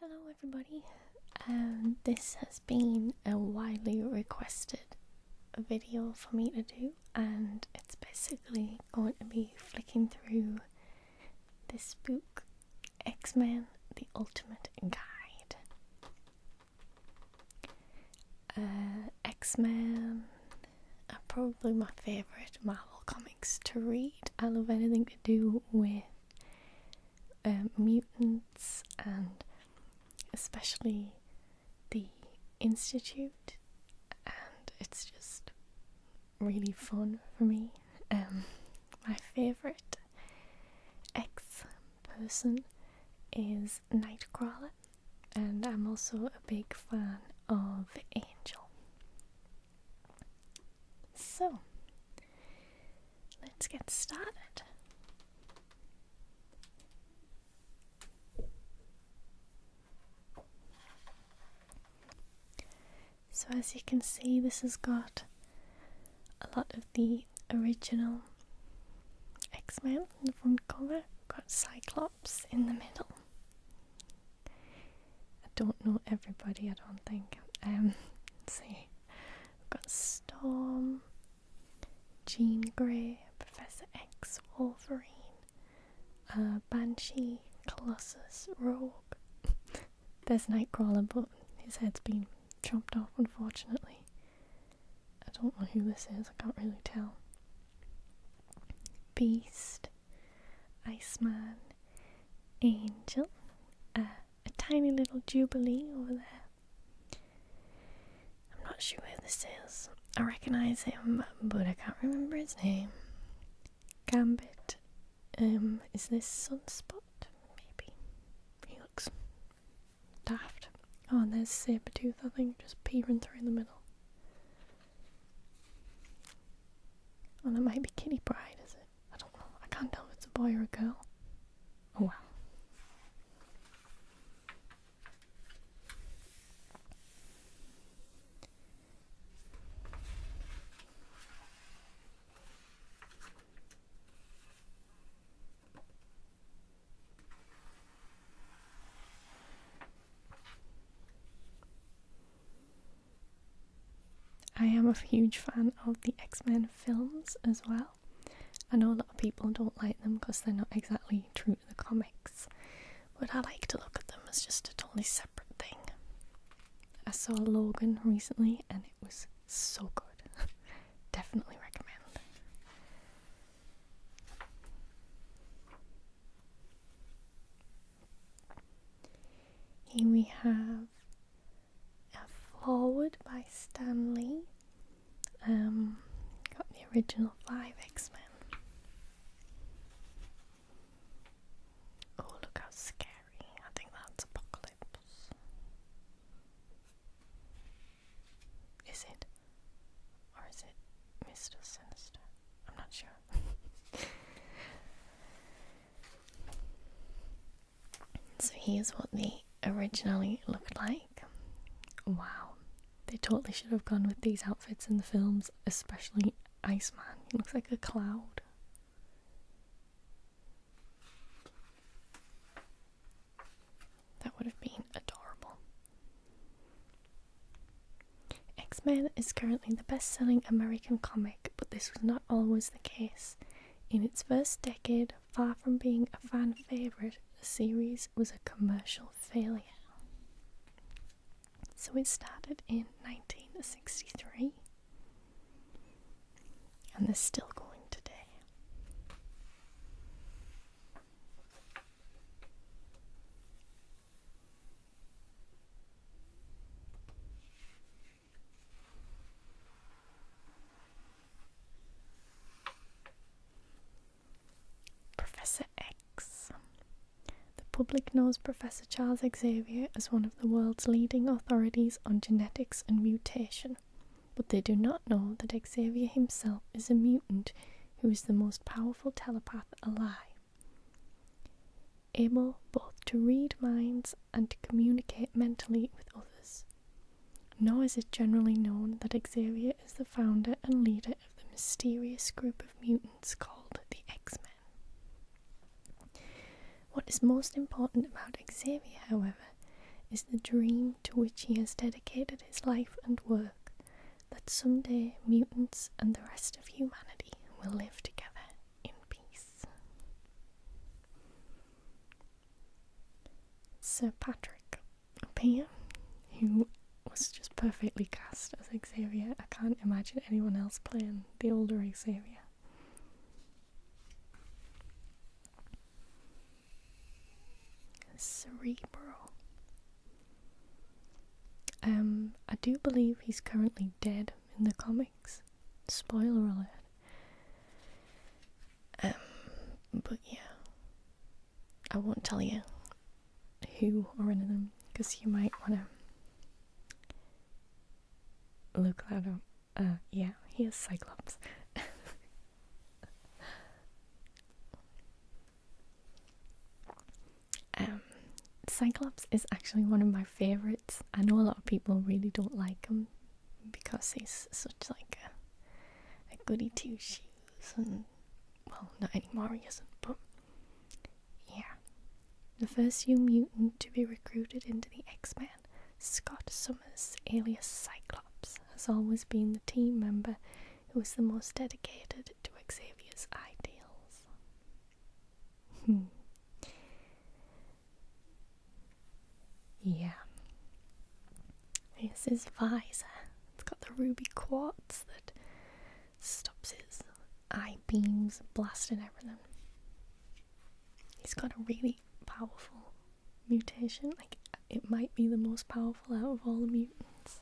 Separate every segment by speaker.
Speaker 1: Hello everybody, this has been a widely requested video for me to do, and it's basically going to be flicking through this book, X-Men, The Ultimate Guide. X-Men are probably my favourite Marvel comics to read. I love anything to do with mutants, and especially the Institute, and it's just really fun for me. My favourite X-person is Nightcrawler, and I'm also a big fan of Angel. So, let's get started. So as you can see, this has got a lot of the original X-Men on the front cover. Got Cyclops in the middle. I don't know everybody, I don't think. Let's see. We've got Storm, Jean Grey, Professor X, Wolverine, Banshee, Colossus, Rogue. There's Nightcrawler, but his head's been chopped off, unfortunately. I don't know who this is, I can't really tell. Beast, Iceman, Angel, a tiny little Jubilee over there. I'm not sure who this is. I recognise him, but I can't remember his name. Gambit, is this Sunspot? Maybe. He looks daft. Oh, and there's Sabretooth, I think, just peering through in the middle. Oh, that might be Kitty Pryde, is it? I don't know. I can't tell if it's a boy or a girl. Oh well. I am a huge fan of the X-Men films as well. I know a lot of people don't like them because they're not exactly true to the comics, but I like to look at them as just a totally separate thing. I saw Logan recently and it was so good. Definitely recommend. Here we have a foreword by Stan Lee. Got the original 5 X-Men. Oh, look how scary. I think that's Apocalypse. Is it? Or is it Mr. Sinister? I'm not sure. So here's what they originally looked like. Wow. They totally should have gone with these outfits in the films, especially Iceman. He looks like a cloud. That would have been adorable. X-Men is currently the best-selling American comic, but this was not always the case. In its first decade, far from being a fan favourite, the series was a commercial failure. So it started in 1963 and they're still going today. Professor X. The public knows Professor Charles Xavier as one of the world's leading authorities on genetics and mutation, but they do not know that Xavier himself is a mutant who is the most powerful telepath alive, able both to read minds and to communicate mentally with others. Nor is it generally known that Xavier is the founder and leader of the mysterious group of mutants called the X-Men. What is most important about Xavier, however, is the dream to which he has dedicated his life and work, that someday mutants and the rest of humanity will live together in peace. Sir Patrick up here, who was just perfectly cast as Xavier. I can't imagine anyone else playing the older Xavier. Cerebro. I do believe he's currently dead in the comics. Spoiler alert. But yeah, I won't tell you who or anything because you might want to look that up. Yeah, he is Cyclops. Cyclops is actually one of my favourites. I know a lot of people really don't like him because he's such like a goody two shoes, and well, not anymore he isn't, but yeah. The first new mutant to be recruited into the X-Men, Scott Summers, alias Cyclops, has always been the team member who is the most dedicated to Xavier's ideals. Yeah. Here's his visor. It's got the ruby quartz that stops his eye beams blasting everything. He's got a really powerful mutation. Like, it might be the most powerful out of all the mutants.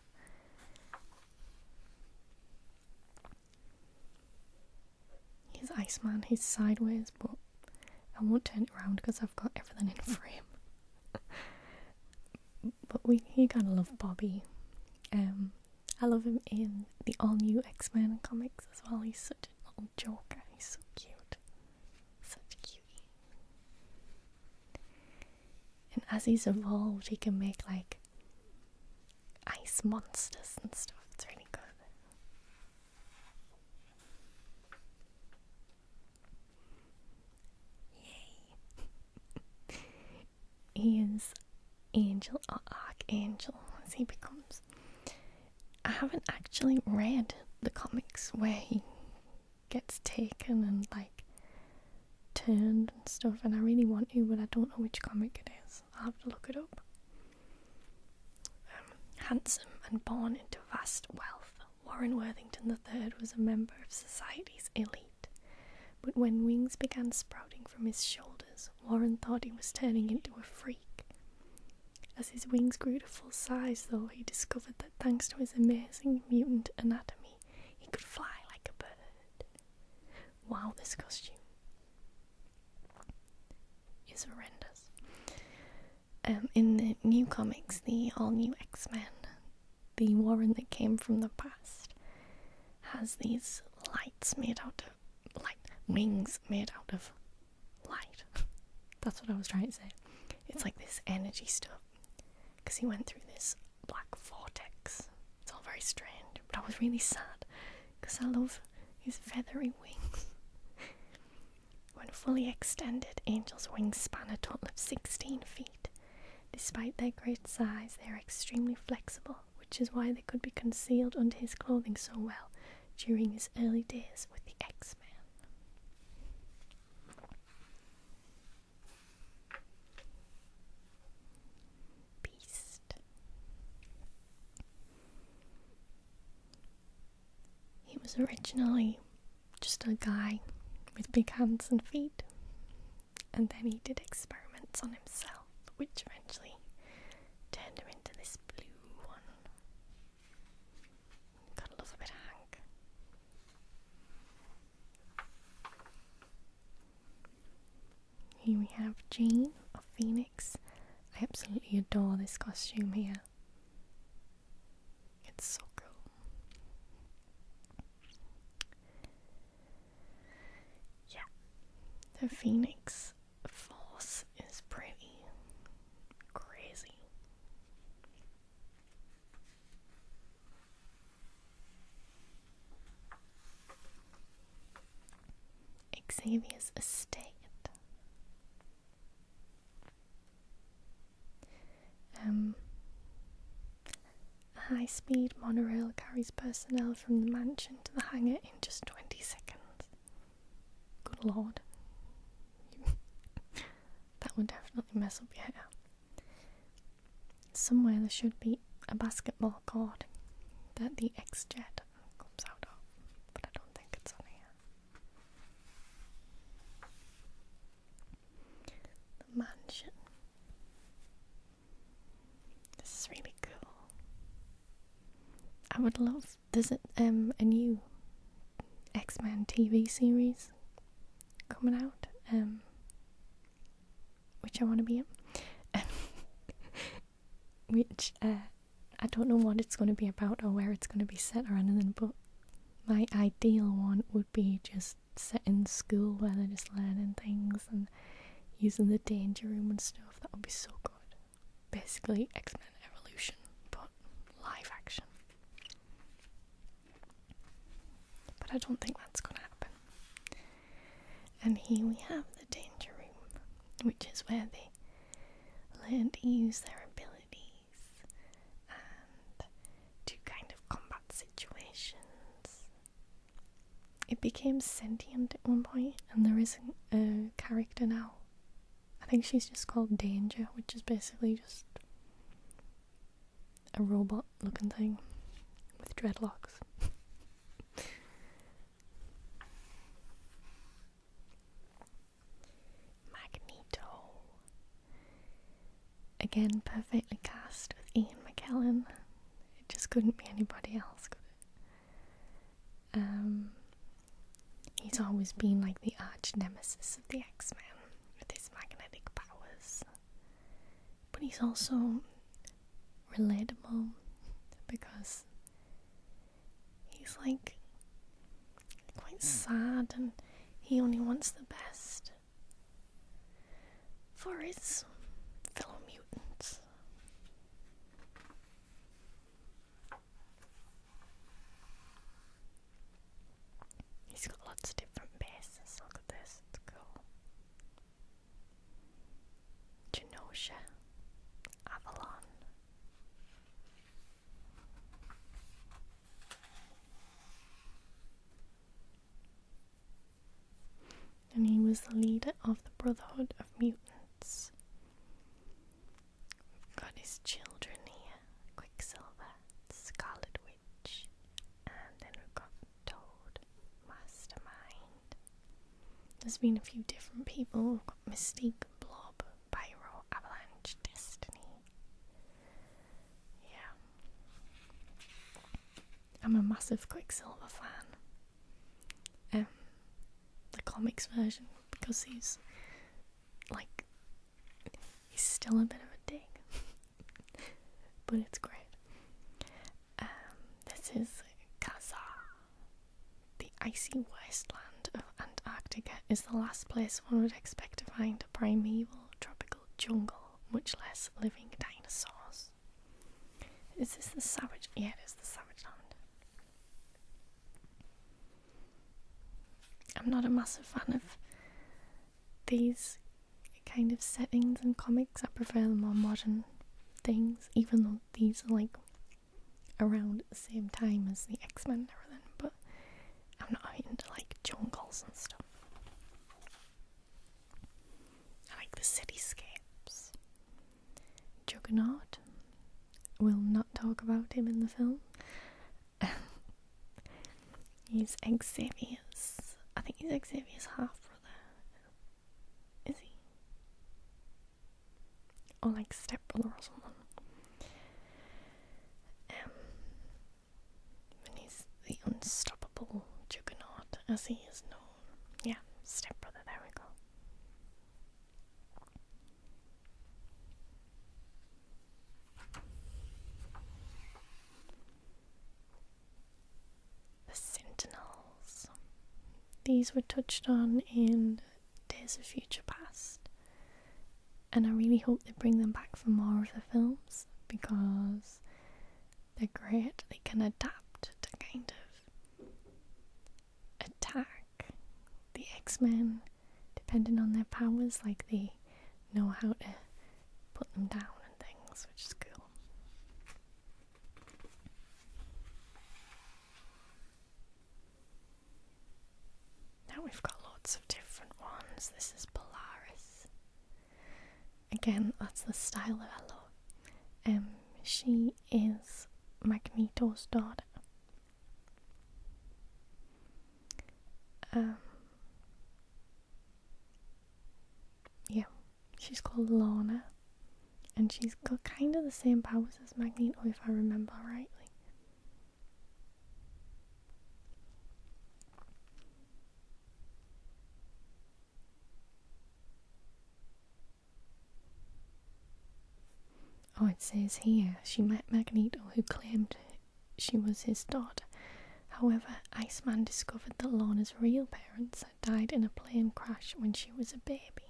Speaker 1: He's Iceman. He's sideways, but I won't turn it around because I've got everything in frame. But you gotta love Bobby. I love him in the all-new X-Men comics as well. He's such a little joker. He's so cute. Such a cutie. And as he's evolved, he can make like ice monsters and stuff. It's really good. Yay. He is Angel or Archangel as he becomes. I haven't actually read the comics where he gets taken and like turned and stuff, and I really want to, but I don't know which comic it is. I'll have to look it up. Handsome and born into vast wealth, Warren Worthington III was a member of society's elite. But when wings began sprouting from his shoulders, Warren thought he was turning into a freak. As his wings grew to full size, though, he discovered that thanks to his amazing mutant anatomy, he could fly like a bird. Wow, this costume is horrendous. In the new comics, the all-new X-Men, the Warren that came from the past has these lights made out of wings made out of light. That's what I was trying to say. It's like this energy stuff. Because he went through this black vortex. It's all very strange, but I was really sad because I love his feathery wings. When fully extended, Angel's wings span a total of 16 feet. Despite their great size, they are extremely flexible, which is why they could be concealed under his clothing so well during his early days with the X-Men. He was originally just a guy with big hands and feet, and then he did experiments on himself, which eventually turned him into this blue one. Gotta love a bit of Hank. Here we have Jean of Phoenix. I absolutely adore this costume here. It's so cool. Yeah, the Phoenix Force is pretty crazy. Xavier's estate. high-speed monorail carries personnel from the mansion to the hangar in just 20 seconds. Good lord. That would definitely mess up your hair. Somewhere there should be a basketball court that the X-Jet comes out of, but I don't think it's on here. The mansion. This is really cool. I would love, there's a new X-Men TV series coming out, which I want to be in. Which I don't know what it's going to be about or where it's going to be set or anything, but my ideal one would be just set in school where they're just learning things and using the danger room and stuff. That would be so good. Basically X-Men Evolution, but live action. But I don't think that's going to happen. And here we have the danger room, which is where they learn to use their abilities and do kind of combat situations. It became sentient at one point, and there is a character now. I think she's just called Danger, which is basically just a robot looking thing with dreadlocks. Again, perfectly cast with Ian McKellen. It just couldn't be anybody else, could it? He's always been like the arch nemesis of the X-Men with his magnetic powers. But he's also relatable because he's like quite sad and he only wants the best for his fellow mutants. He's got lots of different bases. Look at this, it's cool. Genosha, Avalon. And he was the leader of the Brotherhood of Mutants. We've got his children here, Quicksilver, Scarlet Witch, and then we've got Toad, Mastermind. There's been a few different people. We've got Mystique, Blob, Pyro, Avalanche, Destiny. Yeah. I'm a massive Quicksilver fan. The comics version, because he's still a bit of a dick. But it's great. This is Kazar. The icy wasteland of Antarctica is the last place one would expect to find a primeval tropical jungle, much less living dinosaurs. Is this the Savage? Yeah, it is the Savage Land. I'm not a massive fan of these kind of settings and comics. I prefer the more modern things, even though these are like around at the same time as the X-Men and everything, but I'm not into like jungles and stuff. I like the cityscapes. Juggernaut. We'll not talk about him in the film. He's Xavier's. I think he's Xavier's half-brother. Is he? Or like stepbrother or something. And he's the unstoppable Juggernaut, as he is known. Yeah, stepbrother, there we go. The Sentinels. These were touched on in Days of Future Past, and I really hope they bring them back for more of the films because they're great. They can adapt to kind of attack the X-Men depending on their powers, like they know how to put them down and things, which is cool. we've got lots of different ones. This is Polaris. Again, that's the style that I love. She is Magneto's daughter. Yeah, she's called Lorna, and she's got kind of the same powers as Magneto, if I remember rightly. Oh, it says here, she met Magneto, who claimed she was his daughter. However, Iceman discovered that Lorna's real parents had died in a plane crash when she was a baby.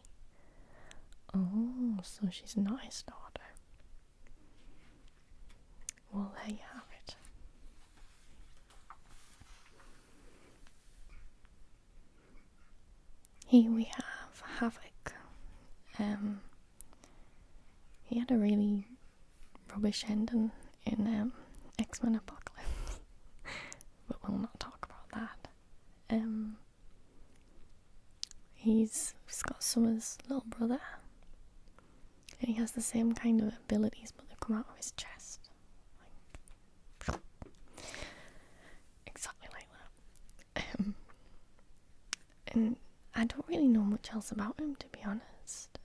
Speaker 1: Oh, so she's not his daughter. Well, there you have it. Here we have Havoc. He had a really rubbish ending in X-Men Apocalypse, but we'll not talk about that. He's got Summer's little brother, and he has the same kind of abilities, but they come out of his chest. Exactly like that. And I don't really know much else about him, to be honest.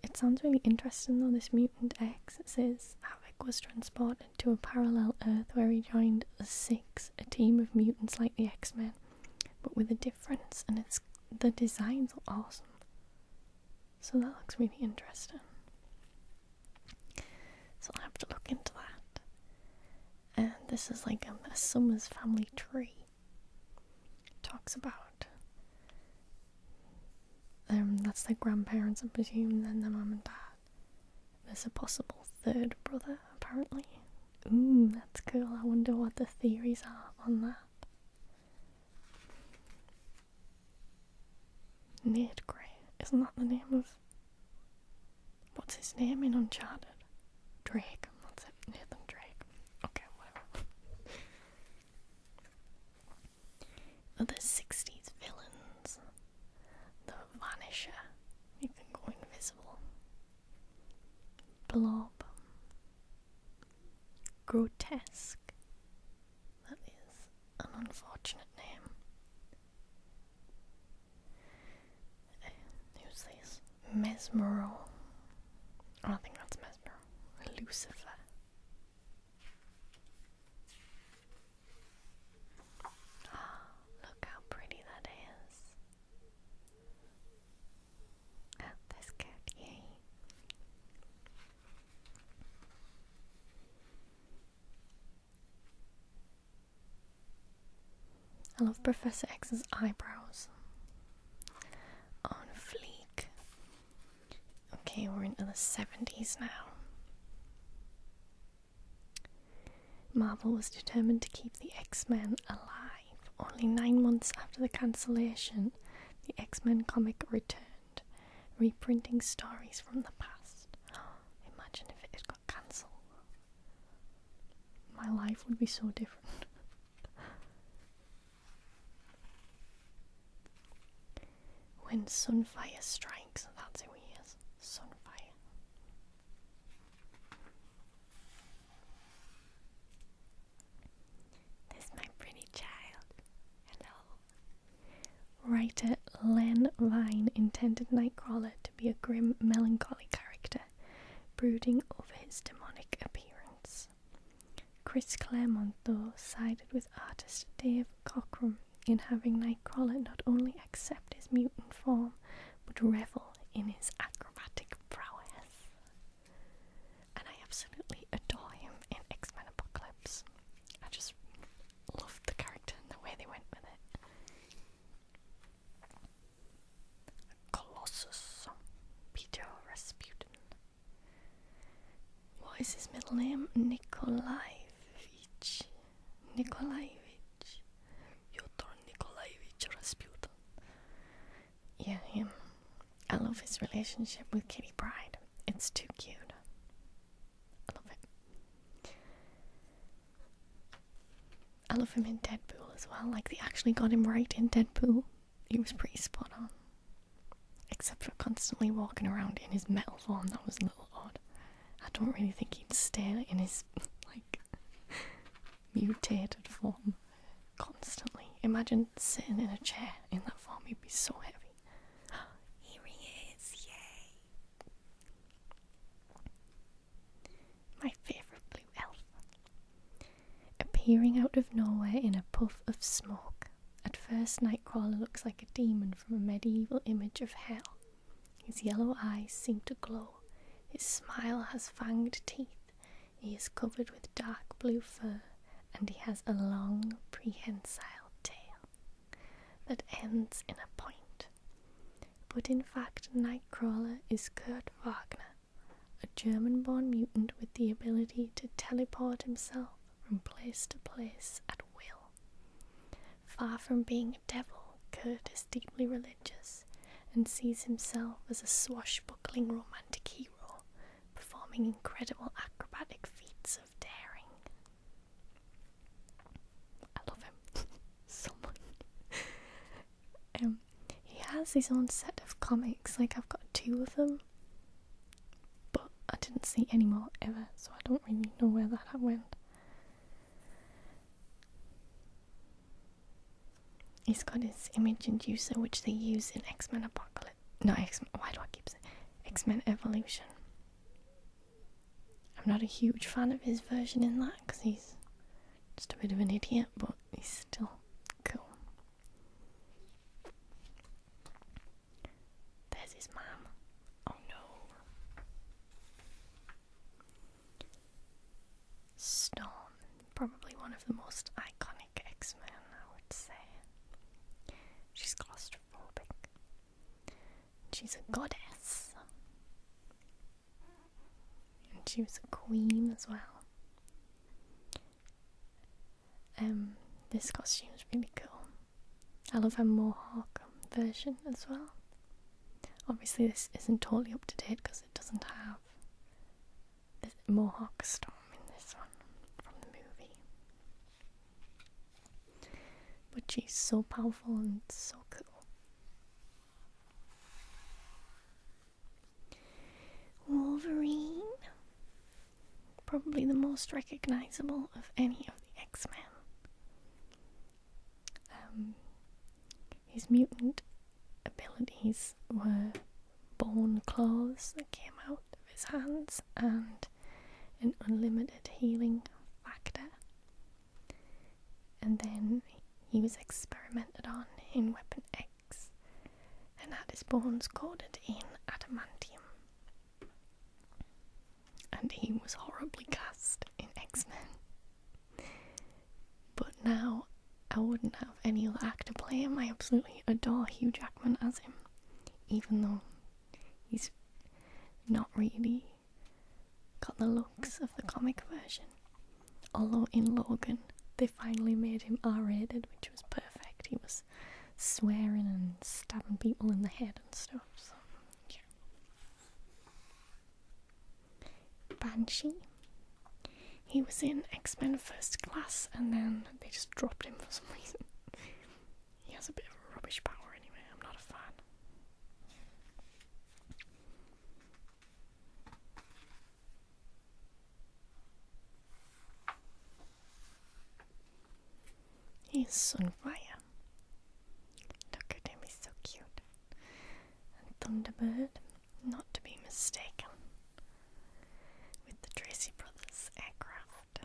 Speaker 1: It sounds really interesting though, this Mutant X. It says Havoc was transported to a parallel Earth where he joined the Six, a team of mutants like the X-Men, but with a difference, and the designs are awesome. So that looks really interesting. So I'll have to look into that. And this is like a Summers family tree. It talks about that's their grandparents, I presume, and then their mum and dad. There's a possible third brother, apparently. Ooh, that's cool. I wonder what the theories are on that. Nate Grey. Isn't that the name of... What's his name in Uncharted? Drake. That's it. Nathan Drake. Okay, whatever. Other 60s villains. The Vanisher. You can go invisible. Blob. Grotesque. That is an unfortunate name. Who's this? Mesmero. Oh, I think that's Mesmero. Lucifer. Oh, look how pretty that is. Oh, that's good. Yay. I love Professor X's eyebrows. On fleek. Okay, we're into the 70s now. Marvel was determined to keep the X-Men alive. Only 9 months after the cancellation, the X-Men comic returned, reprinting stories from the past. Imagine if it had got cancelled. My life would be so different. When Sunfire strikes, that's who he is. Sunfire. There's my pretty child. Hello. Writer Len Vine intended Nightcrawler to be a grim, melancholy character, brooding over his demonic appearance. Chris Claremont, though, sided with artist Dave Cockrum in having Nightcrawler not only accept his mutant form, but revel in his acrobatic prowess. And I absolutely adore him in X-Men Apocalypse. I just loved the character and the way they went with it. Colossus. Peter Rasputin. What is his middle name? Nikolaevich. Rasputin. Yeah, him. I love his relationship with Kitty Pryde. It's too cute. I love it. I love him in Deadpool as well. Like, they actually got him right in Deadpool. he was pretty spot on. Except for constantly walking around in his metal form, that was a little odd. I don't really think he'd stay in his, like, mutated form constantly. Imagine sitting in a chair in that form, he'd be so heavy. Here he is, yay! My favourite blue elf. Appearing out of nowhere in a puff of smoke. At first, Nightcrawler looks like a demon from a medieval image of hell. His yellow eyes seem to glow. His smile has fanged teeth. He is covered with dark blue fur, and he has a long, prehensile tail that ends in a point. But in fact, Nightcrawler is Kurt Wagner, a German-born mutant with the ability to teleport himself from place to place at will. Far from being a devil, Kurt is deeply religious and sees himself as a swashbuckling romantic hero, performing incredible acrobatic feats of daring. I love him so much. He has his own set of comics, like I've got 2 of them, but I didn't see any more ever, so I don't really know where that went. He's got his image inducer, which they use in X-Men Apocalypse. No, X-Men. Why do I keep saying X-Men Evolution? I'm not a huge fan of his version in that because he's just a bit of an idiot, but he's still cool. There's his mom. Oh no. Storm. Probably one of the most iconic X-Men, I would say. She's claustrophobic. She's a goddess. And she was a queen as well. This costume's really cool. I love her Mohawk version as well. Obviously this isn't totally up to date because it doesn't have the Mohawk Storm in this one from the movie. But she's so powerful and so cool. Wolverine. Probably the most recognisable of any of the X-Men. His mutant abilities were bone claws that came out of his hands and an unlimited healing factor. And then he was experimented on in Weapon X and had his bones coated in adamantium. And he was horribly cast in X-Men. But now I wouldn't have any other actor play him. I absolutely adore Hugh Jackman as him, even though he's not really got the looks of the comic version. Although in Logan they finally made him R-rated, which was perfect. He was swearing and stabbing people in the head and stuff, so yeah. Banshee. He was in X-Men First Class and then they just dropped him for some reason. He has a bit of a rubbish power anyway, I'm not a fan. He's Sunfire. Look at him, he's so cute. And Thunderbird, not to be mistaken with the Tracy Brothers aircraft.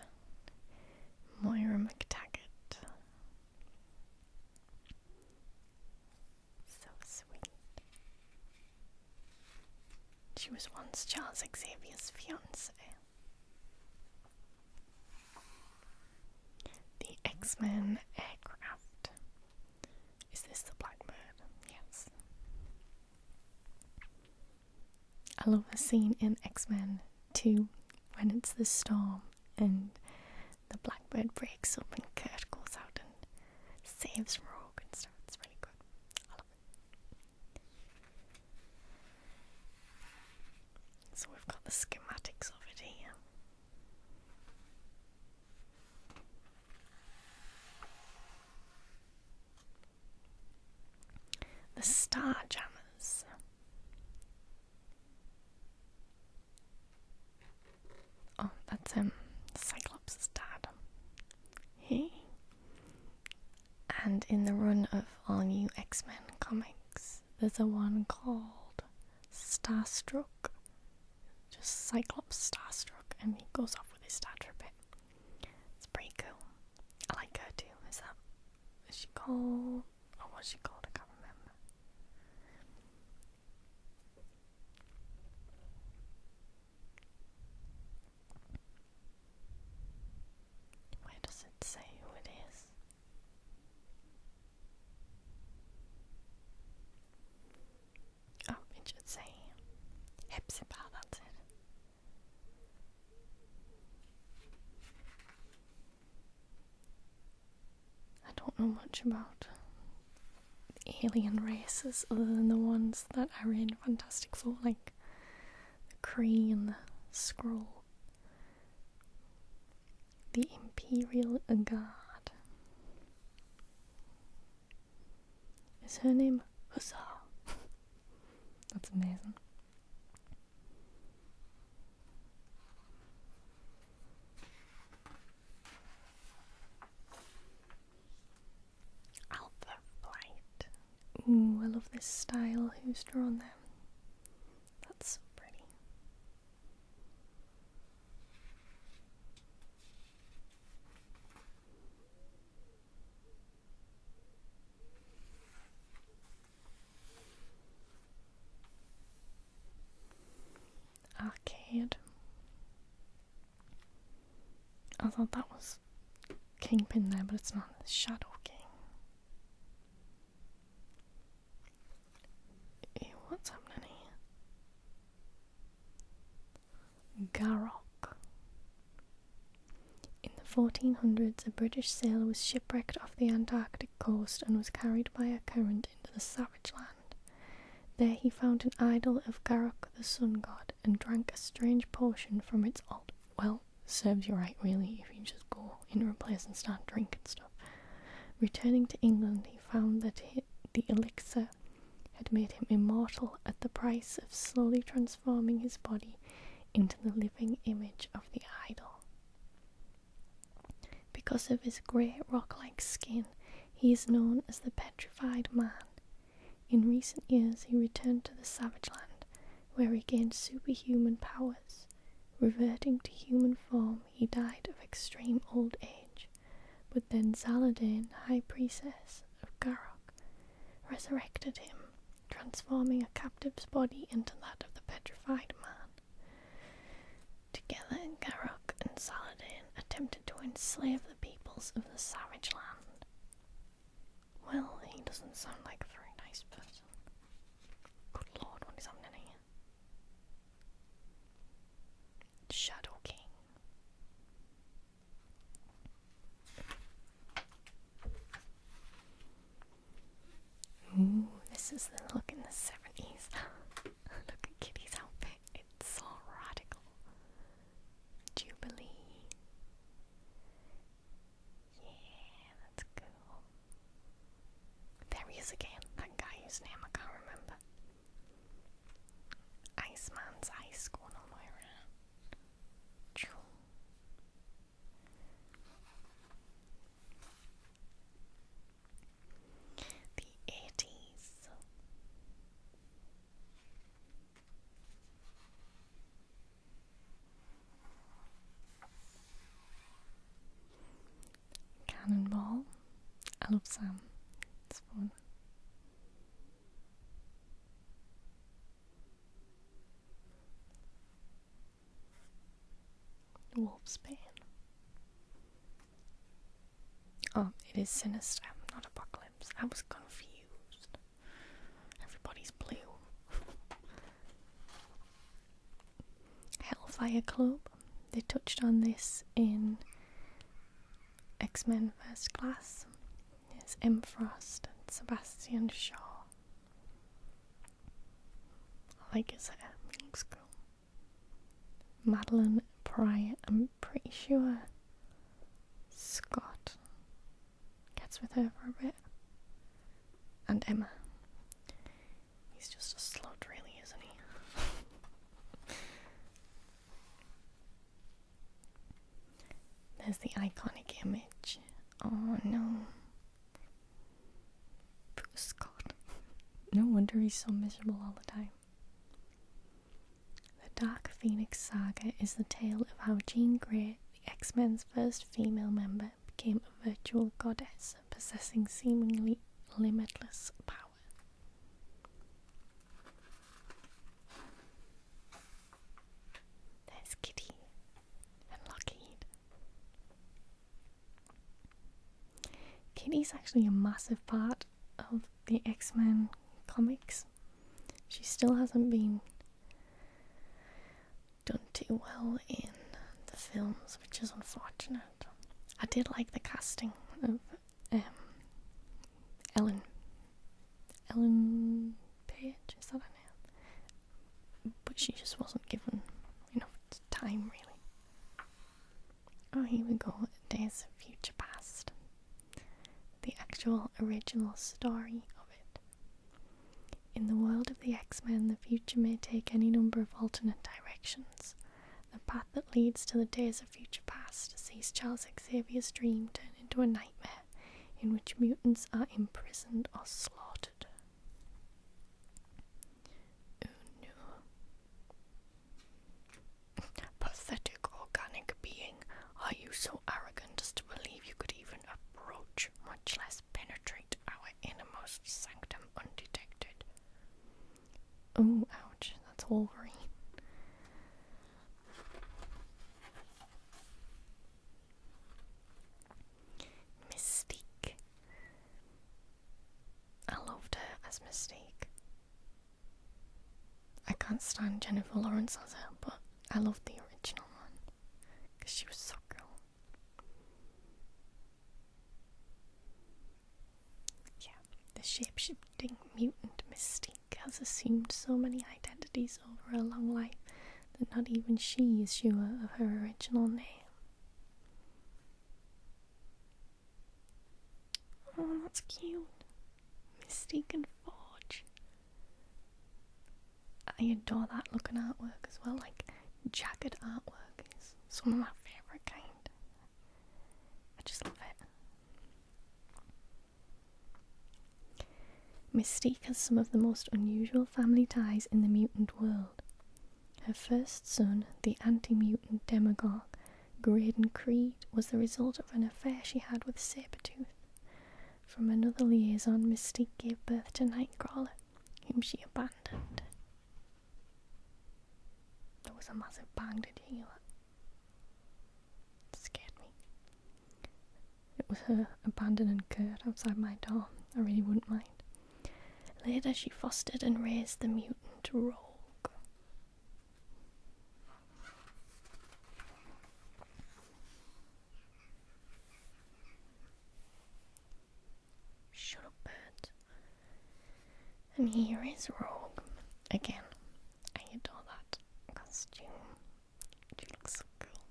Speaker 1: Moira McTaggart. So sweet. She was once Charles Xavier's fiancée. The X-Men aircraft. Is this the Blackbird? Yes. I love the scene in X-Men 2 when it's the storm and the Blackbird breaks up and Kurt goes out and saves Rogue and stuff. It's really good. I love it. So we've got the schematics of it here. the Starjammers. Oh, that's Cyclops' dad. Hey. And in the run of all new X-Men comics, there's a one called Starstruck. Just Cyclops Starstruck, and he goes off with his dad for a bit. It's pretty cool. I like her too. Is she called? Oh, what's she called? I can't remember. Where does it say who it is? Oh, it should say Hepzibah, that's it. I don't know much about the alien races other than the ones that are in Fantastic Four, like the Kree and the Skrull. The Imperial Guard. Is her name Hussar? That's amazing. Alpha Flight. Ooh, I love this style. Who's drawn them? That's so pretty. Arcade. I thought that was Kingpin there, but it's not. It's Shadow King. Ew, what's happening here? Garrock. In the 1400s, a British sailor was shipwrecked off the Antarctic coast and was carried by a current into the savage land. There he found an idol of Garrock the sun god and drank a strange potion from its altar. Well, serves you right really if you just go into a place and start drinking stuff. Returning to England, he found that the elixir had made him immortal at the price of slowly transforming his body into the living image of the idol. Because of his grey rock-like skin, he is known as the Petrified Man. In recent years, he returned to the Savage Land, where he gained superhuman powers. Reverting to human form, he died of extreme old age, but then Zaladin, High Priestess of Garrock, resurrected him, transforming a captive's body into that of the Petrified Man. Together, Garrock and Zaladin attempted to enslave the peoples of the Savage Land. Well, he doesn't sound like a very nice person. Good lord, what is happening here? Shadow King. Ooh, this is the look in the 70s. Look at Kitty's outfit. It's so radical. Jubilee. Yeah, that's cool. There he is again. That guy whose name I can't remember. Iceman's ice going all the way around. The 80s. Cannonball. I love Sam. It's fun. Wolfsbane. Oh, it is Sinister, not Apocalypse. I was confused. Everybody's blue. Hellfire Club. They touched on this in X-Men First Class. There's M. Frost and Sebastian Shaw. I like his hair. It looks cool. Madeline Pryor. I'm pretty sure Scott gets with her for a bit. And Emma. There's the iconic image. Oh no. Poor Scott. No wonder he's so miserable all the time. The Dark Phoenix Saga is the tale of how Jean Grey, the X-Men's first female member, became a virtual goddess possessing seemingly limitless power. There's Kitty and Lockheed. Kitty's actually a massive part of the X-Men comics. She still hasn't been done too well in the films, which is unfortunate. I did like the casting of Ellen Page, is that her name? But she just wasn't given enough time, really. Oh, here we go. Days of Future Past. The actual original story of it. In the world of the X-Men, the future may take any number of alternate directions. The path that leads to the Days of Future Past sees Charles Xavier's dream turn into a nightmare in which mutants are imprisoned or slaughtered. Oh no. Pathetic organic being, are you so arrogant as to believe you could even approach, much less penetrate, our innermost sanctum undetected? Oh, ouch, that's Wolverine. Mystique. I loved her as Mystique. I can't stand Jennifer Lawrence as her, but I loved the original one because she was so cool. Yeah, the shape-shifting mutant Mystique has assumed so many identities over a long life that not even she is sure of her original name. Oh, that's cute. Mystique and Forge. I adore that looking artwork as well, like jagged artwork is some of my favourite kind. I just love it. Mystique has some of the most unusual family ties in the mutant world. Her first son, the anti-mutant demagogue Graydon Creed, was the result of an affair she had with Sabretooth. From another liaison, Mystique gave birth to Nightcrawler, whom she abandoned. There was a massive bang, did you hear that? It scared me. It was her abandoning Kurt outside my door. I really wouldn't mind. Later she fostered and raised the mutant Rogue. Shut up, bird. And here is Rogue. Again, I adore that costume. She looks so cool.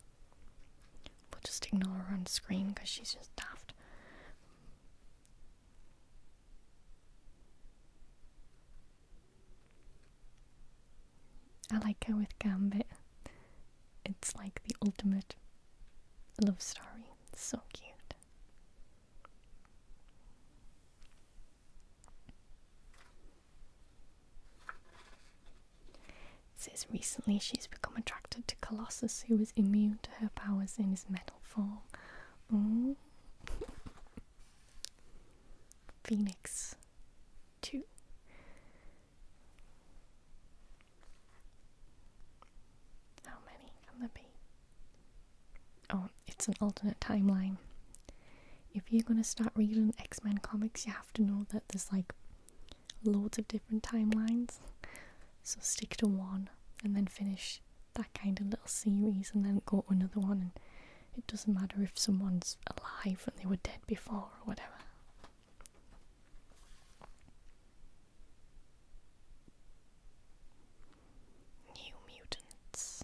Speaker 1: We'll just ignore her on screen because she's just daft. I like her with Gambit. It's like the ultimate love story. It's so cute. It says recently she's become attracted to Colossus, who is immune to her powers in his metal form. Ooh. Phoenix 2. How many can there be? Oh, it's an alternate timeline. If you're going to start reading X-Men comics, you have to know that there's like loads of different timelines. So stick to one and then finish that kind of little series and then go to another one, and it doesn't matter if someone's alive and they were dead before or whatever. New Mutants.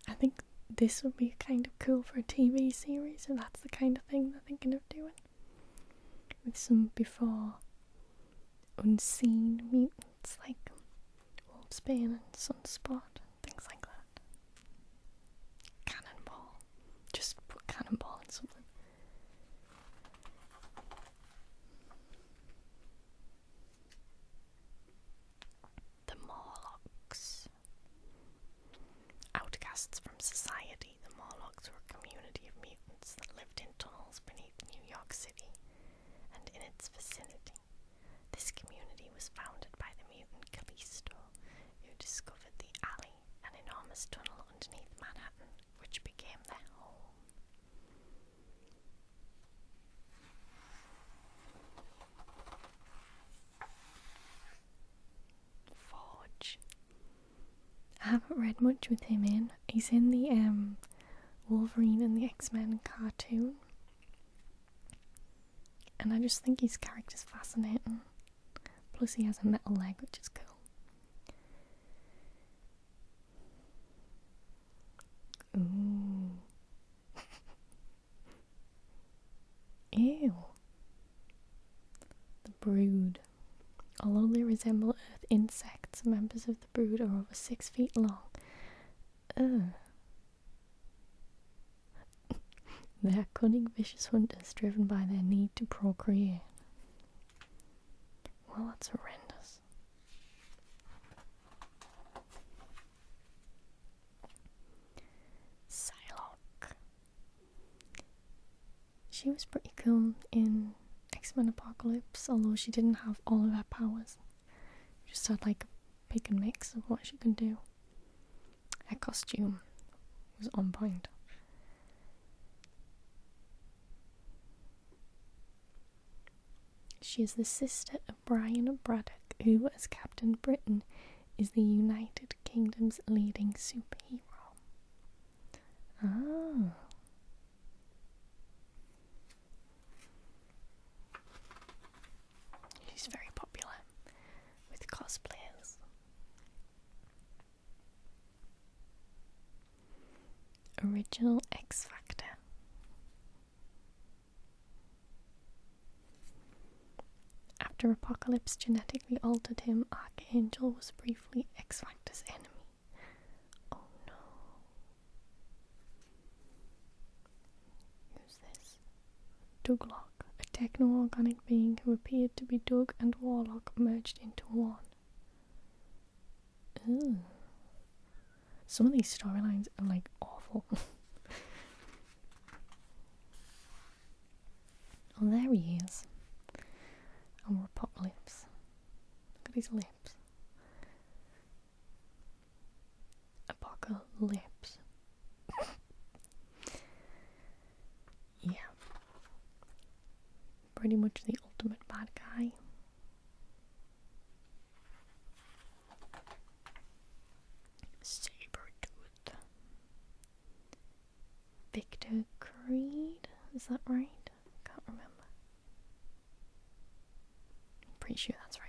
Speaker 1: I think this would be kind of cool for a TV series if that's the kind of thing they're thinking of doing. With some before unseen mutants like Wolfsbane and Sunspot, things like that. Just put cannonball in something. The Morlocks. Outcasts from society, the Morlocks were a community of mutants that lived in tunnels beneath New York City and in its vicinity. This community was founded by the mutant Callisto, who discovered the Alley, an enormous tunnel underneath Manhattan, which became their home. Forge. I haven't read much with him in. He's in the Wolverine and the X-Men cartoon. And I just think his character's fascinating. Plus he has a metal leg, which is cool. Ooh. Ew. The Brood. Although they resemble Earth insects, members of the brood are over 6 feet long. Ugh. They are cunning, vicious hunters driven by their need to procreate. Well, that's horrendous. Psylocke. She was pretty cool in X-Men Apocalypse, although she didn't have all of her powers. She just had like a pick and mix of what she could do. Her costume was on point. She is the sister of Brian Braddock, who, as Captain Britain, is the United Kingdom's leading superhero. Ah. She's very popular with cosplayers. Original X Factor. After Apocalypse genetically altered him, Archangel was briefly X Factor's enemy. Oh no. Who's this? Douglock, a techno-organic being who appeared to be Doug and Warlock merged into one. Ugh. Some of these storylines are like awful. Oh, there he is. Our Apocalypse. Look at his lips. Apocalypse. Yeah. Pretty much the ultimate bad guy. Sabretooth. Victor Creed? Is that right? Can't remember. Pretty sure that's right.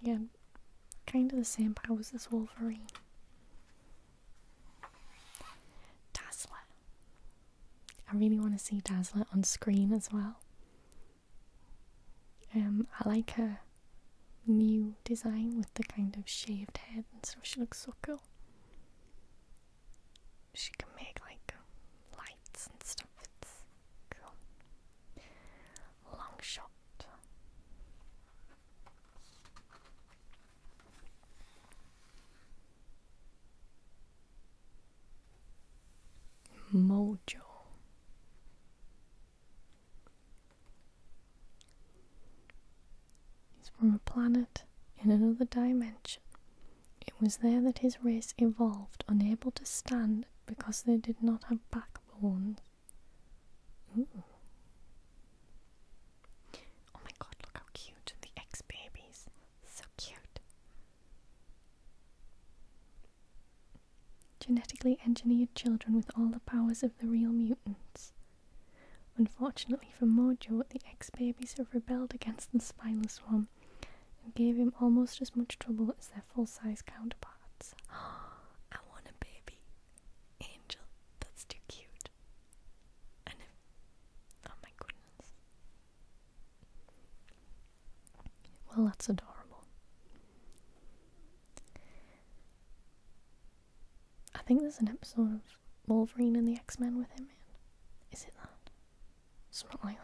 Speaker 1: Yeah, kind of the same powers as Wolverine. Dazzler. I really want to see Dazzler on screen as well. I like her new design with the kind of shaved head and stuff. She looks so cool. She can make like lights and stuff. It's cool. Long shot. Mojo. He's from a planet in another dimension. It was there that his race evolved, unable to stand because they did not have backbones. Ooh. Oh my god, look how cute. The X-babies. So cute. Genetically engineered children with all the powers of the real mutants. Unfortunately for Mojo, the X-babies have rebelled against the Spinal Swarm and gave him almost as much trouble as their full-size counterparts. I want a baby angel. That's too cute. I know. Oh my goodness. Well, that's adorable. think there's an episode of Wolverine and the X-Men with him in. Is it that? Something like that.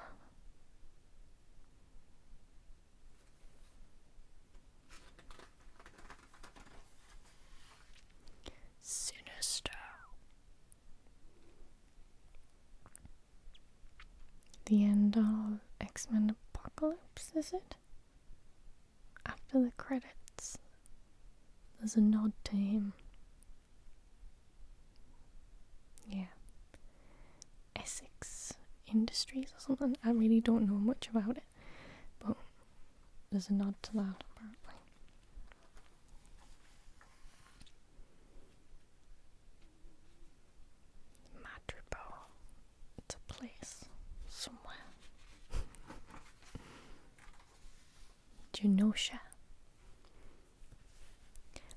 Speaker 1: Sinister. The end of X-Men Apocalypse, is it? After the credits, there's a nod to him. Yeah. Essex Industries or something. I really don't know much about it, but there's a nod to that apparently. Madripoor. It's a place somewhere. Genosha.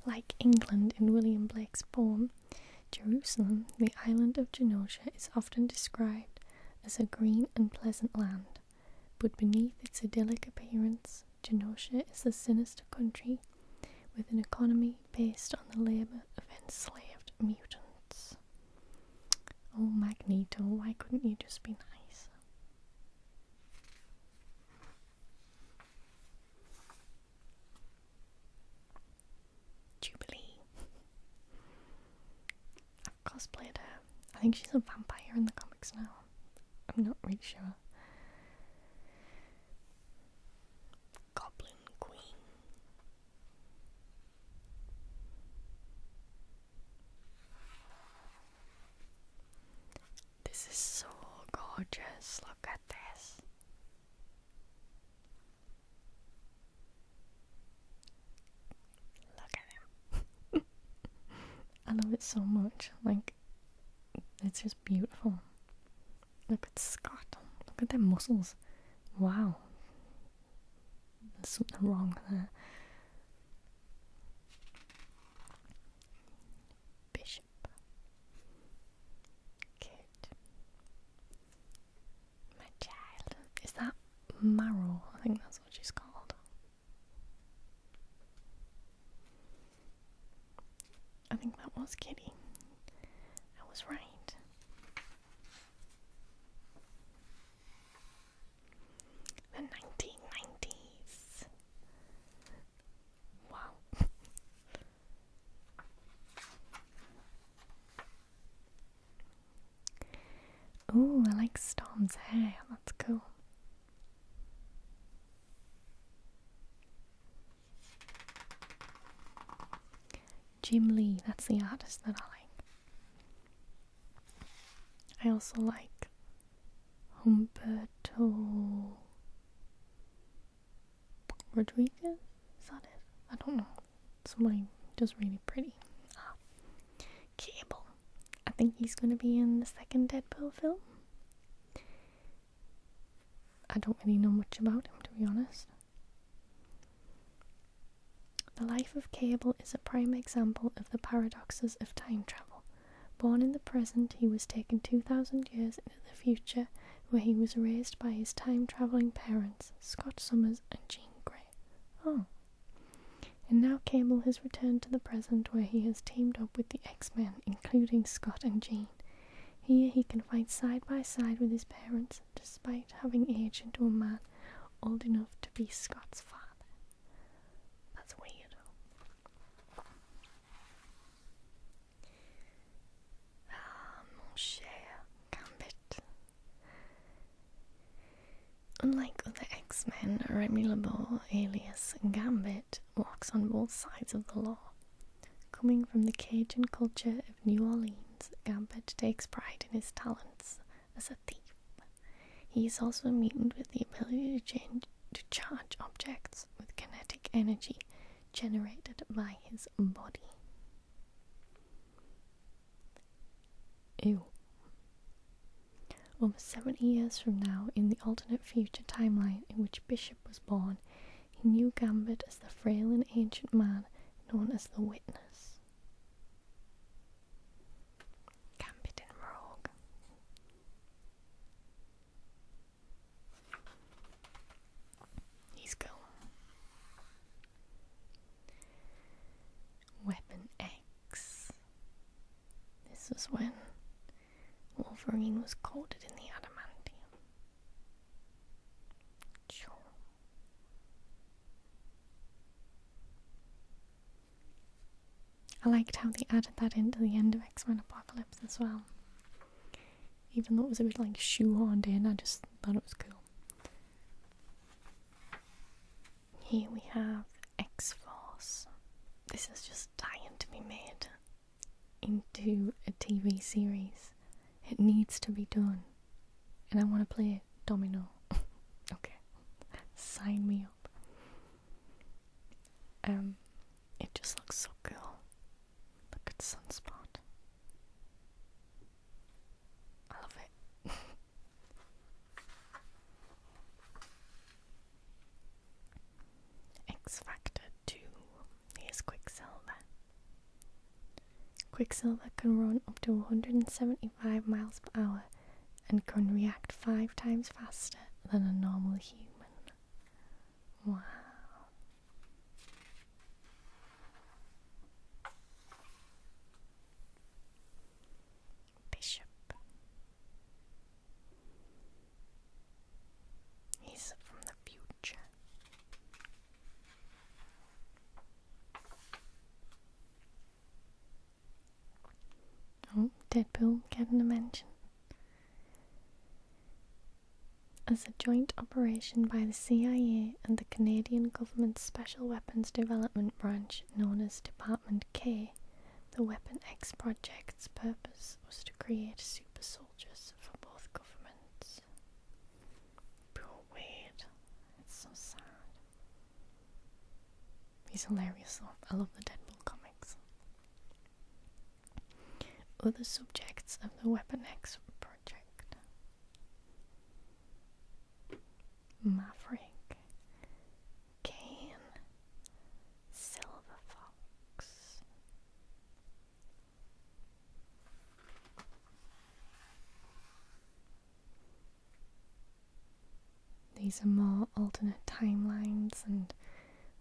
Speaker 1: Like England in William Blake's poem, Jerusalem, the island of Genosha, is often described as a green and pleasant land, but beneath its idyllic appearance, Genosha is a sinister country with an economy based on the labour of enslaved mutants. Oh, Magneto, why couldn't you just be nice? Jubilee. I've cosplayed her. I think she's a vampire in the comics now. I'm not really sure. Goblin Queen. This is so gorgeous. Look at this. Look at him. I love it so much. Like, it's just beautiful. Look at Scott. Look at their muscles. Wow. There's something wrong there. Bishop. Cute. My child. Is that Marrow? I think that's what she's called. I think that was Kitty. I was right. The 1990s. Wow. Ooh, I like Storm's hair. That's cool. Jim Lee, that's the artist that I like. I also like Humberto Rodriguez? Is that it? I don't know. Somebody just really pretty. Cable. I think he's going to be in the second Deadpool film. I don't really know much about him, to be honest. The life of Cable is a prime example of the paradoxes of time travel. Born in the present, he was taken 2,000 years into the future, where he was raised by his time-travelling parents, Scott Summers and Jean Grey. Oh. And now Cable has returned to the present, where he has teamed up with the X-Men, including Scott and Jean. Here he can fight side by side with his parents, despite having aged into a man old enough to be Scott's father. That's weird. Mon cher Gambit. Unlike other X-Men, Remy LeBeau, alias Gambit, walks on both sides of the law. Coming from the Cajun culture of New Orleans, Gambit takes pride in his talents as a thief. He is also a mutant with the ability to charge objects with kinetic energy generated by his body. Ew. Over 70 years from now, in the alternate future timeline in which Bishop was born, he knew Gambit as the frail and ancient man known as the Witness. Gambit and Rogue. He's cool. Weapon X. was when Wolverine was coated in the adamantium. Sure. I liked how they added that into the end of X-Men Apocalypse as well. Even though it was a bit like shoehorned in, I just thought it was cool. Here we have X-Force. This is just dying to be made into a TV series. It needs to be done. And I want to play Domino. Okay. Sign me up. It just looks so cool. Look at Sunspot. I love it. X Factor 2. Here's Quicksilver. Quicksilver can run up to 175 miles per hour and can react 5 times faster than a normal human. Wow. Bishop. He's from the future. Oh, Deadpool getting a mention. As a joint operation by the CIA and the Canadian Government's Special Weapons Development Branch, known as Department K, the Weapon X project's purpose was to create super soldiers for both governments. Poor Wade. It's so sad. He's hilarious though. I love the Deadpool comics. Other subjects of the Weapon X project: Maverick, Kane, Silver Fox. These are more alternate timelines and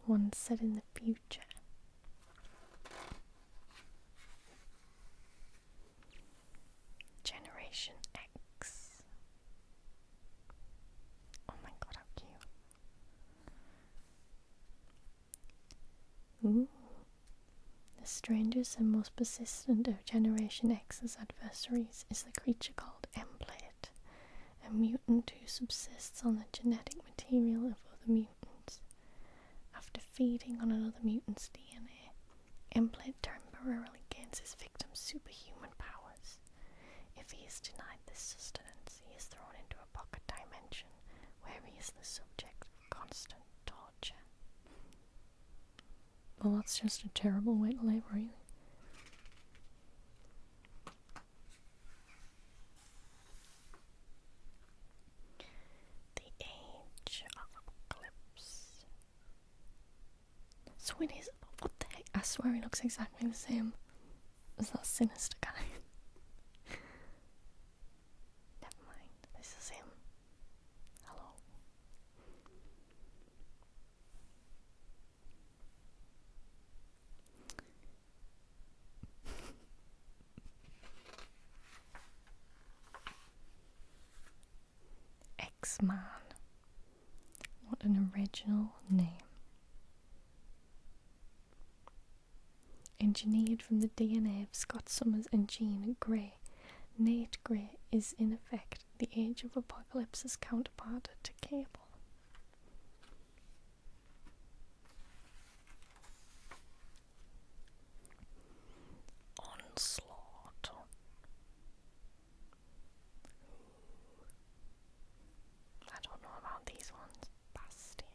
Speaker 1: ones set in the future. Generation X. Oh my god, how cute. Ooh. The strangest and most persistent of Generation X's adversaries is the creature called Emplate, a mutant who subsists on the genetic material of other mutants. After feeding on another mutant's DNA, Emplate temporarily gains his victim's superhuman powers. If he is denied this sustenance, he is thrown into a pocket dimension where he is the subject of constant torture. Well, that's just a terrible way to live, really. The Age of Eclipse. So it is. What the heck? I swear he looks exactly the same as that sinister guy. Never mind. This is him. Hello. X-Man. What an original name. Engineered from the DNA of Scott Summers and Jean Grey, Nate Grey is in effect the Age of Apocalypse's counterpart to Cable. Onslaught. I don't know about these ones. Bastion.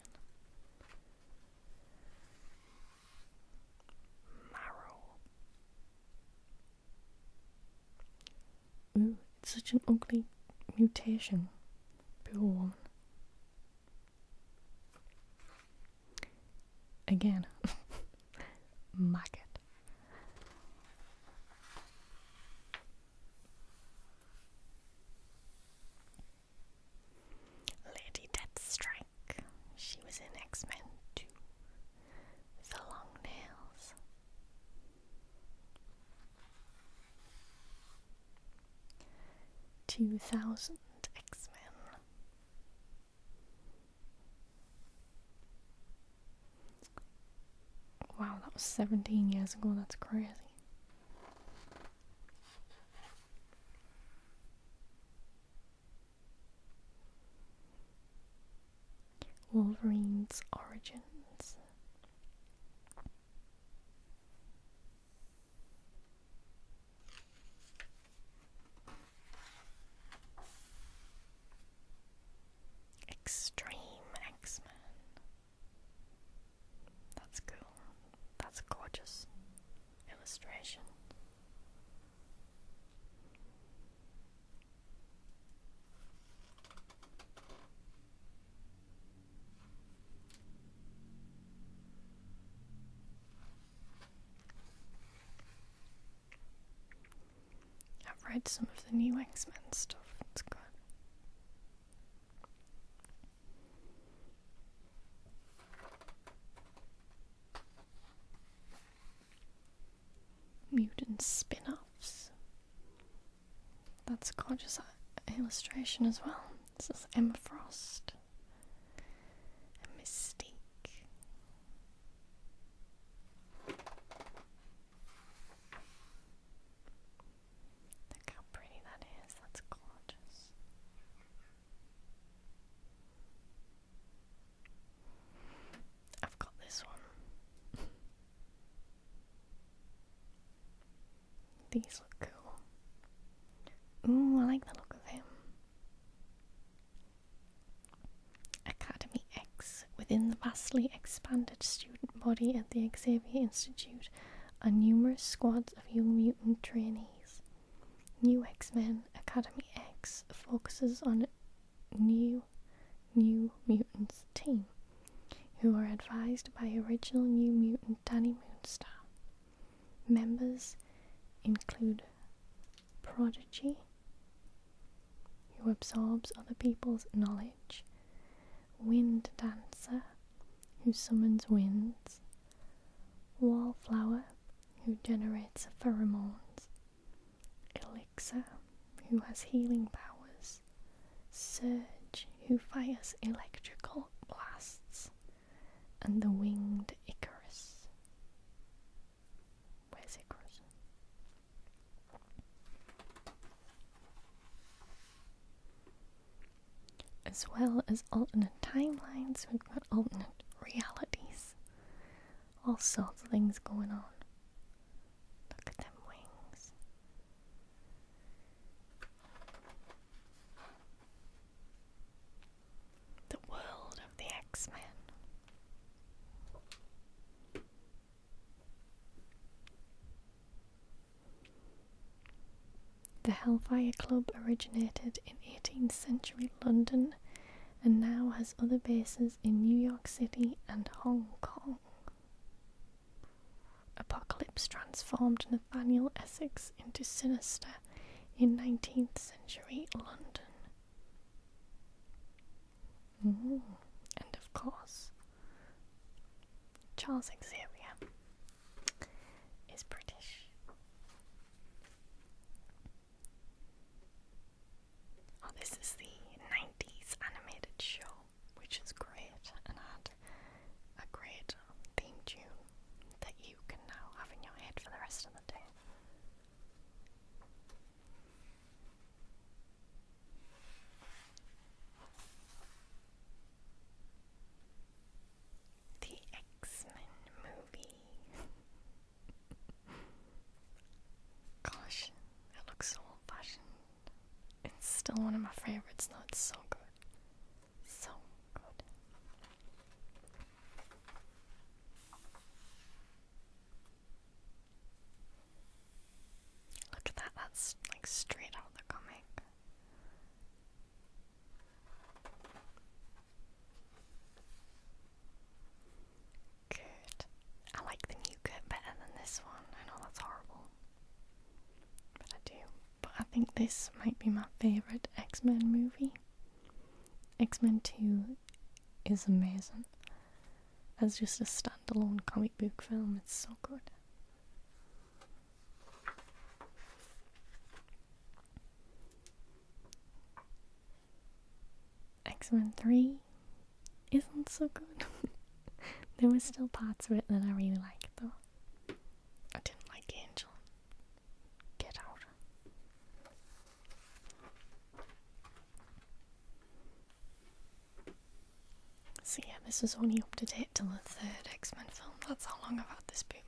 Speaker 1: Ooh, it's such an ugly mutation. Poor woman. Again. Maggot. Lady Deathstrike. She was in X-Men 2. With the long nails. 2000 X-Men. Wow, that was 17 years ago, that's crazy. Wolverine's origins. Extreme X-Men. That's cool. That's a gorgeous illustration. I've read some of the new X-Men stuff, it's good. Mutant spin-offs. That's a gorgeous illustration as well. This is Emma Frost. And Mystique. Look how pretty that is. That's gorgeous. I've got this one. These look cool. Ooh, I like the look of him. Academy X. Within the vastly expanded student body at the Xavier Institute are numerous squads of young mutant trainees. New X-Men Academy X focuses on new Mutants team, who are advised by original New Mutant Danny Moonstar. Members include Prodigy, who absorbs other people's knowledge, Wind Dancer, who summons winds, Wallflower, who generates pheromones, Elixir, who has healing powers, Surge, who fires electrical blasts, and the winged Icarus. Where's Icarus? As well as alternate timelines, we've got alternate realities. All sorts of things going on. Look at them wings. The world of the X-Men. The Hellfire Club originated in 18th century London and now has other bases in New York City and Hong Kong. Apocalypse transformed Nathaniel Essex into Sinister in 19th century London. And of course, Charles Xavier is British. Oh, this is the 90s animated show, which is great and had a great theme tune that you can now have in your head for the rest of the day. The X-Men movie. Gosh, it looks so old-fashioned. It's still one of my favourites though, it's so good. So good. Look at that, that's like straight out of the comic. Good. I like the new Kurt better than this one. I know that's horrible, but I do. But I think this might be my favourite X-Men movie. X-Men 2 is amazing. As just a standalone comic book film, it's so good. X-Men 3 isn't so good. There were still parts of it that I really liked though. I didn't like Angel. Get out. So yeah, this is only up to date till the third X-Men film. That's how long I've had this book.